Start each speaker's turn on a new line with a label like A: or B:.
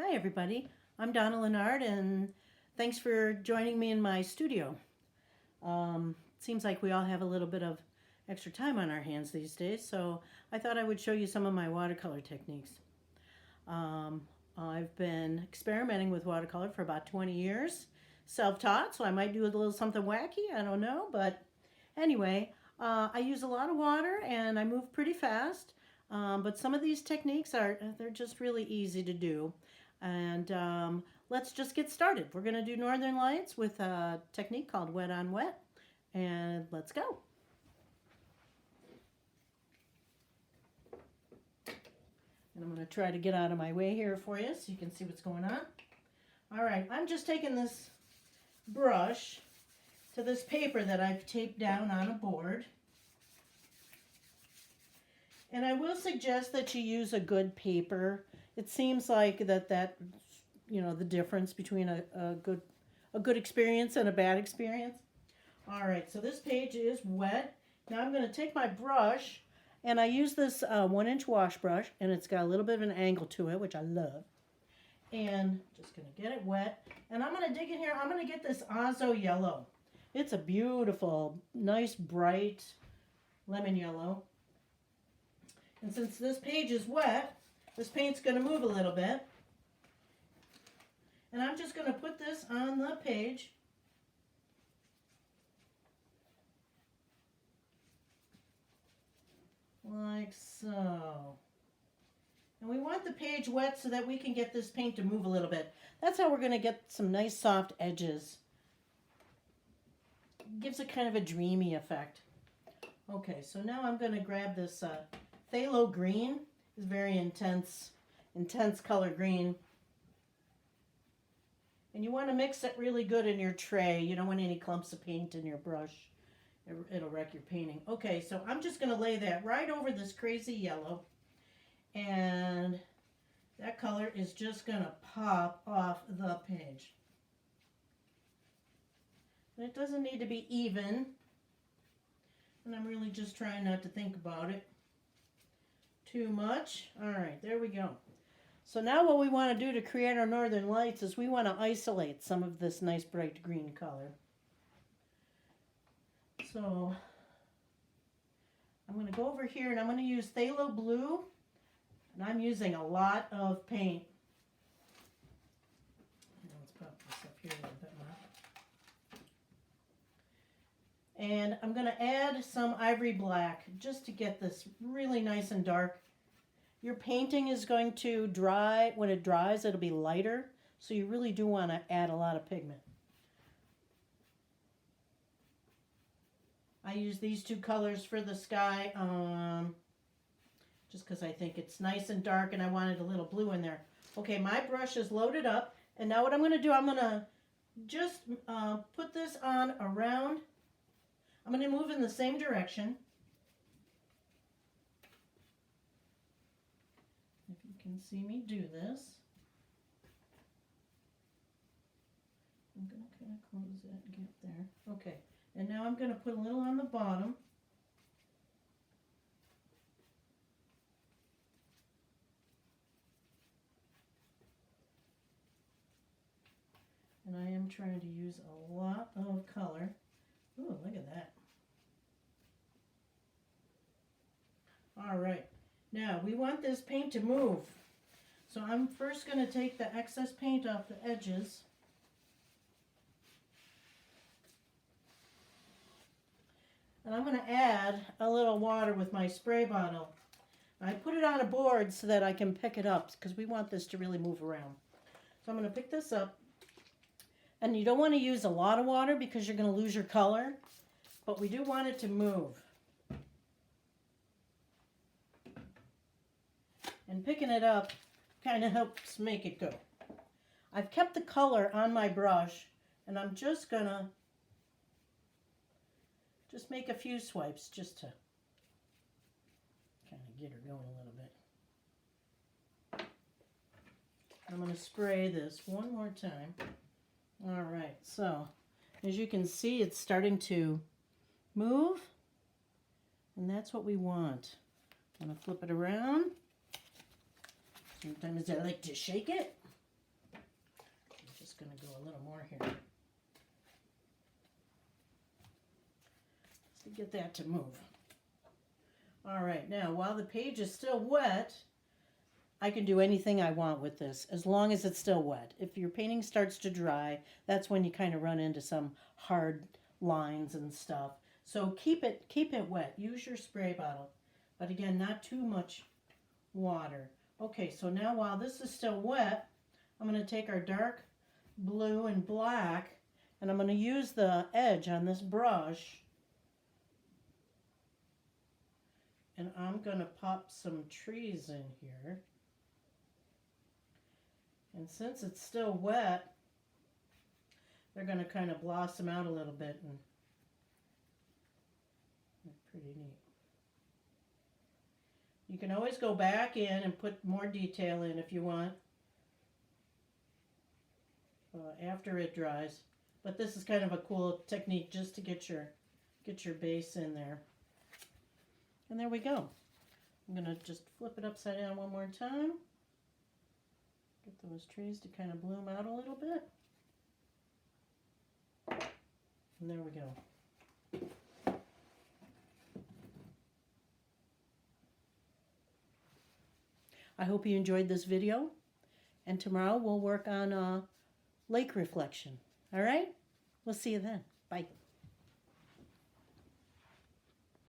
A: Hi everybody, I'm Donna Lennard and thanks for joining me in my studio. Seems like we all have a little bit of extra time on our hands these days, so I thought I would show you some of my watercolor techniques. I've been experimenting with watercolor for about 20 years, self-taught, so I might do a little something wacky, I don't know, but anyway, I use a lot of water and I move pretty fast, but some of these techniques they're just really easy to do. And let's just get started. We're going to do Northern Lights with a technique called wet on wet. And let's go. And I'm going to try to get out of my way here for you so you can see what's going on. All right, I'm just taking this brush to this paper that I've taped down on a board. And I will suggest that you use a good paper. It seems like that the difference between a good experience and a bad experience. All right, so this page is wet. Now I'm going to take my brush, and I use this 1-inch wash brush, and it's got a little bit of an angle to it, which I love. And just going to get it wet. And I'm going to dig in here. I'm going to get this Azo yellow. It's a beautiful, nice, bright lemon yellow. And since this page is wet, this paint's going to move a little bit. And I'm just going to put this on the page. Like so. And we want the page wet so that we can get this paint to move a little bit. That's how we're going to get some nice soft edges. It gives it kind of a dreamy effect. Okay, so now I'm going to grab this phthalo green. It's very intense color green. And you want to mix it really good in your tray. You don't want any clumps of paint in your brush. It'll wreck your painting. Okay, so I'm just going to lay that right over this crazy yellow. And that color is just going to pop off the page. And it doesn't need to be even. And I'm really just trying not to think about it too much. All right, there we go. So now what we want to do to create our northern lights is we want to isolate some of this nice bright green color. So I'm going to go over here and I'm going to use phthalo blue, and I'm using a lot of paint. Let's pop this up here a little bit more. And I'm going to add some ivory black just to get this really nice and dark. Your painting is going to dry. When it dries, it'll be lighter, so you really do want to add a lot of pigment. I use these two colors for the sky just because I think it's nice and dark and I wanted a little blue in there. Okay, my brush is loaded up, and now what I'm going to do, I'm going to just put this on around. I'm going to move in the same direction. If you can see me do this. I'm going to kind of close that gap there. Okay, and now I'm going to put a little on the bottom. And I am trying to use a lot of color. Ooh, look at that. All right, now we want this paint to move. So I'm first going to take the excess paint off the edges. And I'm going to add a little water with my spray bottle. I put it on a board so that I can pick it up because we want this to really move around. So I'm going to pick this up. And you don't want to use a lot of water because you're going to lose your color, but we do want it to move. And picking it up kind of helps make it go. I've kept the color on my brush, and I'm just going to make a few swipes just to kind of get her going a little bit. I'm going to spray this one more time. All right, so as you can see, it's starting to move, and that's what we want. I'm going to flip it around. Sometimes I like to shake it. going to go a little more here. To get that to move. All right, now while the page is still wet, I can do anything I want with this as long as it's still wet. If your painting starts to dry, that's when you kind of run into some hard lines and stuff. So keep it wet. Use your spray bottle, but again, not too much water. Okay, so now while this is still wet, I'm going to take our dark blue and black, and I'm going to use the edge on this brush, and I'm going to pop some trees in here. And since it's still wet, they're going to kind of blossom out a little bit, and they're pretty neat. You can always go back in and put more detail in if you want after it dries. But this is kind of a cool technique just to get your base in there. And there we go. I'm going to just flip it upside down one more time. Get those trees to kind of bloom out a little bit. And there we go. I hope you enjoyed this video. And tomorrow we'll work on lake reflection. All right? We'll see you then. Bye.